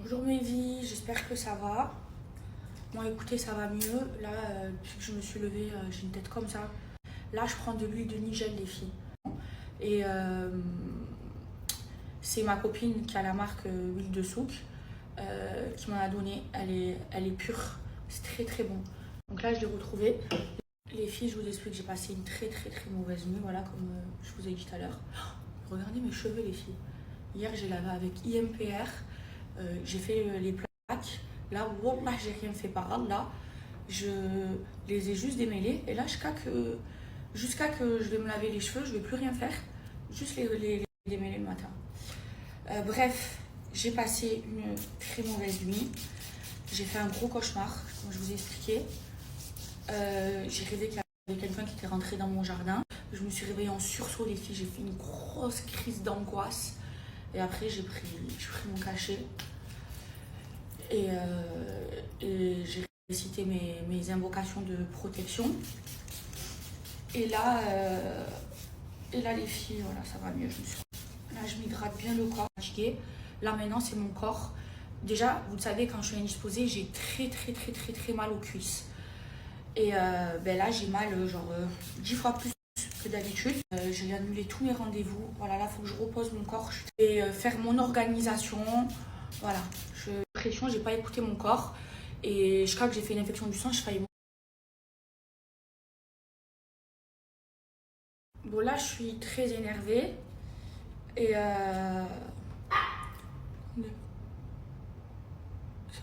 Bonjour mes vies, j'espère que ça va. Moi écoutez, ça va mieux. Là, depuis que je me suis levée, j'ai une tête comme ça. Là, je prends de l'huile de Nigel, les filles. Et c'est ma copine qui a la marque huile de souk qui m'en a donné. Elle est pure. C'est très très bon. Donc là, je l'ai retrouvée. Les filles, je vous explique, j'ai passé une très très très mauvaise nuit. Voilà, comme je vous ai dit tout à l'heure. Regardez mes cheveux, les filles. Hier, j'ai lavé avec IMPR. J'ai fait les plaques. Là, wallah, j'ai rien fait par Allah. Je les ai juste démêlés. Et là, jusqu'à que je vais me laver les cheveux, je ne vais plus rien faire. Juste les démêler le matin. Bref, j'ai passé une très mauvaise nuit. J'ai fait un gros cauchemar, comme je vous ai expliqué. J'ai rêvé qu'il y avait quelqu'un qui était rentré dans mon jardin. Je me suis réveillée en sursaut, les filles. J'ai fait une grosse crise d'angoisse. Et après, j'ai pris mon cachet. Et j'ai récité mes invocations de protection. Et là, les filles, voilà, ça va mieux. Là, je m'hydrate bien le corps. Fatiguée. Là, maintenant, c'est mon corps. Déjà, vous le savez, quand je suis indisposée, j'ai très, très, très, très, très mal aux cuisses. Et là, j'ai mal, 10 fois plus que d'habitude. J'ai annulé tous mes rendez-vous. Voilà, là, il faut que je repose mon corps. Et faire mon organisation. Voilà, pression, j'ai pas écouté mon corps. Et je crois que j'ai fait une infection du sang, je failli mourir. Bon, là, je suis très énervée. Et ça,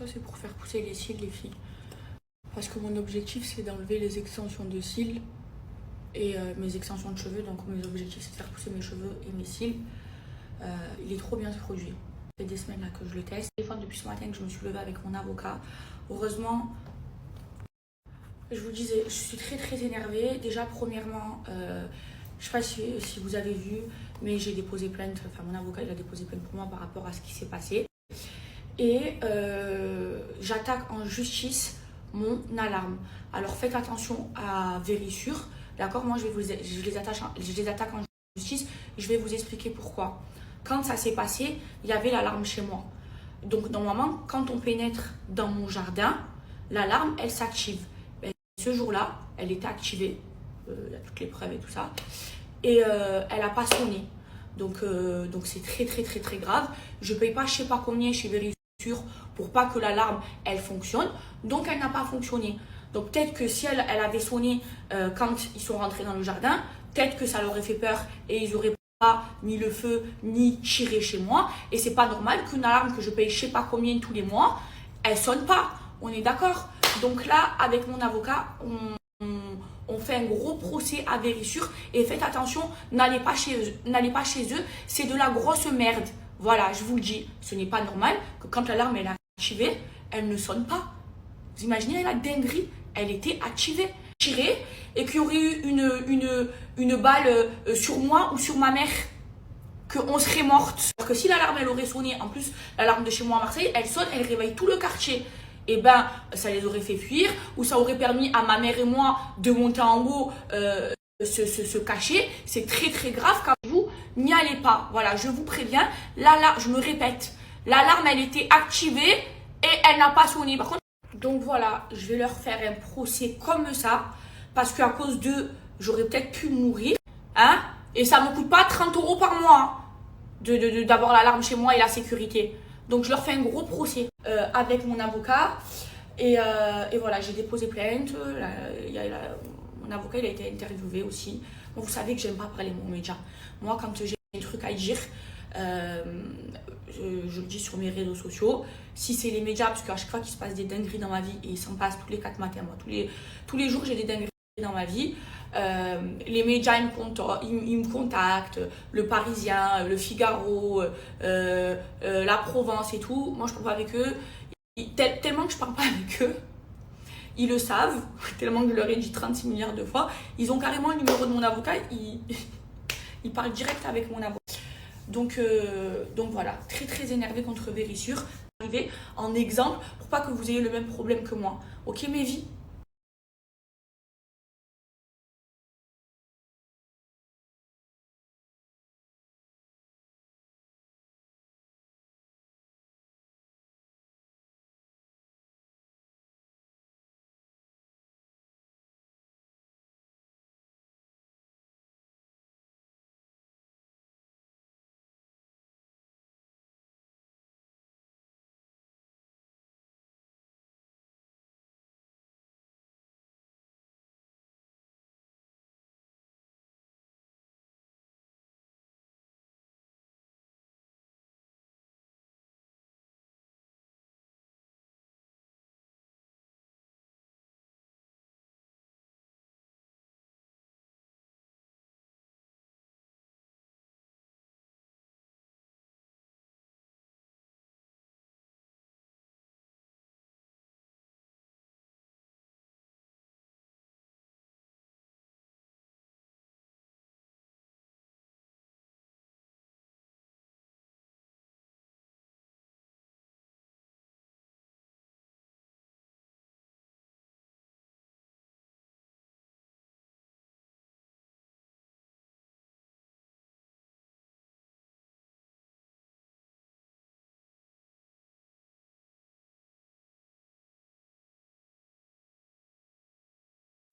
c'est pour faire pousser les cils, les filles. Parce que mon objectif, c'est d'enlever les extensions de cils et mes extensions de cheveux. Donc, mes objectifs, c'est de faire pousser mes cheveux et mes cils. Il est trop bien ce produit. Ça fait des semaines là que je le teste. Depuis ce matin que je me suis levée avec mon avocat. Heureusement, je vous disais, je suis très très énervée. Déjà, premièrement, je ne sais pas si vous avez vu, mais j'ai déposé plainte. Enfin, mon avocat, il a déposé plainte pour moi par rapport à ce qui s'est passé. Et j'attaque en justice mon alarme. Alors, faites attention à Vérissure. D'accord, moi, je les attaque en justice. Je vais vous expliquer pourquoi. Quand ça s'est passé, il y avait l'alarme chez moi. Donc, normalement, quand on pénètre dans mon jardin, l'alarme, elle s'active. Ce jour-là, elle était activée, il y a toutes les preuves et tout ça, et elle n'a pas sonné. Donc c'est très très très très grave. Je ne paye pas je ne sais pas combien chez Vérissure pour pas que l'alarme elle fonctionne. Donc elle n'a pas fonctionné. Donc peut-être que si elle avait sonné quand ils sont rentrés dans le jardin, peut-être que ça leur aurait fait peur et ils n'auraient pas mis le feu ni tiré chez moi. Et c'est pas normal qu'une alarme que je paye je ne sais pas combien tous les mois, elle sonne pas. On est d'accord? Donc là, avec mon avocat, on fait un gros procès à Vérissure et faites attention, n'allez pas chez eux, c'est de la grosse merde. Voilà, je vous le dis, ce n'est pas normal que quand l'alarme est activée, elle ne sonne pas. Vous imaginez la dinguerie, elle était activée, tirée, et qu'il y aurait eu une balle sur moi ou sur ma mère, qu'on serait morte. Parce que si l'alarme elle aurait sonné, en plus l'alarme de chez moi à Marseille, elle sonne, elle réveille tout le quartier. Et ben ça les aurait fait fuir, ou ça aurait permis à ma mère et moi de monter en haut, se cacher. C'est très très grave. Quand vous n'y allez pas, voilà, je vous préviens. Là, je me répète, l'alarme elle était activée et elle n'a pas sonné. Par contre, donc voilà, je vais leur faire un procès comme ça, parce qu'à cause d'eux, j'aurais peut-être pu mourir, hein. Et ça me coûte pas 30 € par mois d'avoir l'alarme chez moi et la sécurité. Donc je leur fais un gros procès avec mon avocat. Et voilà, j'ai déposé plainte. Mon avocat il a été interviewé aussi. Bon, vous savez que j'aime pas parler aux médias. Moi, quand j'ai un truc à dire, je le dis sur mes réseaux sociaux. Si c'est les médias, parce qu'à chaque fois qu'il se passe des dingueries dans ma vie, et il s'en passe tous les 4 matins, moi, tous les jours j'ai des dingueries dans ma vie. Les médias ils me contactent, le Parisien, le Figaro, la Provence et tout. Moi je parle pas avec eux. Tellement que je parle pas avec eux, ils le savent, tellement que je leur ai dit 36 milliards de fois. Ils ont carrément le numéro de mon avocat, ils parlent direct avec mon avocat. Donc voilà, très très énervé contre Vérissure. Arrivé en exemple pour pas que vous ayez le même problème que moi. Ok mes vies?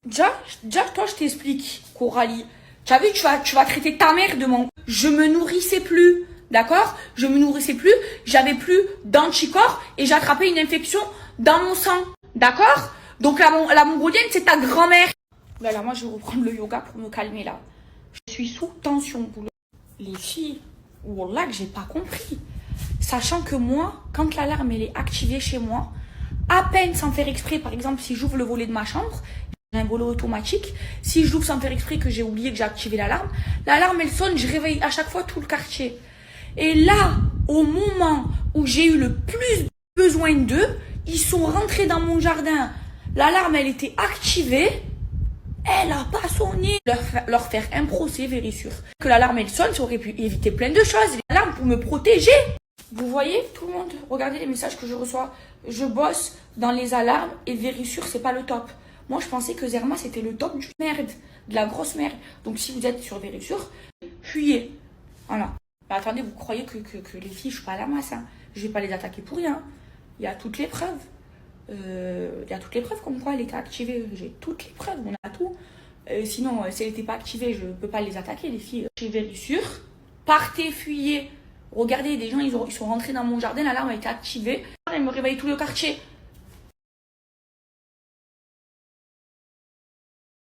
Déjà, toi, je t'explique, Coralie. Tu as vu, tu vas traiter ta mère de mon... Je me nourrissais plus, d'accord? Je me nourrissais plus, j'avais plus d'anticorps et j'ai attrapé une infection dans mon sang, d'accord? Donc la mongolienne, c'est ta grand-mère. Là, moi, je vais reprendre le yoga pour me calmer, là. Je suis sous tension, boulot. Les filles, wallah, que j'ai pas compris. Sachant que moi, quand l'alarme, elle est activée chez moi, à peine sans faire exprès, par exemple, si j'ouvre le volet de ma chambre, j'ai un volet automatique, si je l'ouvre sans faire exprès que j'ai oublié que j'ai activé l'alarme, elle sonne, je réveille à chaque fois tout le quartier. Et là, au moment où j'ai eu le plus besoin d'eux, ils sont rentrés dans mon jardin. L'alarme, elle était activée. Elle a pas sonné. Leur faire un procès, vérifie que l'alarme, elle sonne, ça aurait pu éviter plein de choses. L'alarme pour me protéger. Vous voyez, tout le monde, regardez les messages que je reçois. Je bosse dans les alarmes et Vérissure, c'est pas le top. Moi, je pensais que Zerma, c'était le top du merde, de la grosse merde. Donc, si vous êtes sur Vérissure, fuyez. Voilà. Mais attendez, vous croyez que les filles, je suis pas à la masse, hein. Je vais pas les attaquer pour rien. Il y a toutes les preuves. Comme quoi elle était activée. J'ai toutes les preuves, on a tout. Sinon, si elle n'était pas activée, je ne peux pas les attaquer, les filles. Chez Vérissure, partez, fuyez. Regardez, des gens, ils sont rentrés dans mon jardin, l'alarme a été activée. Elle me réveille tout le quartier.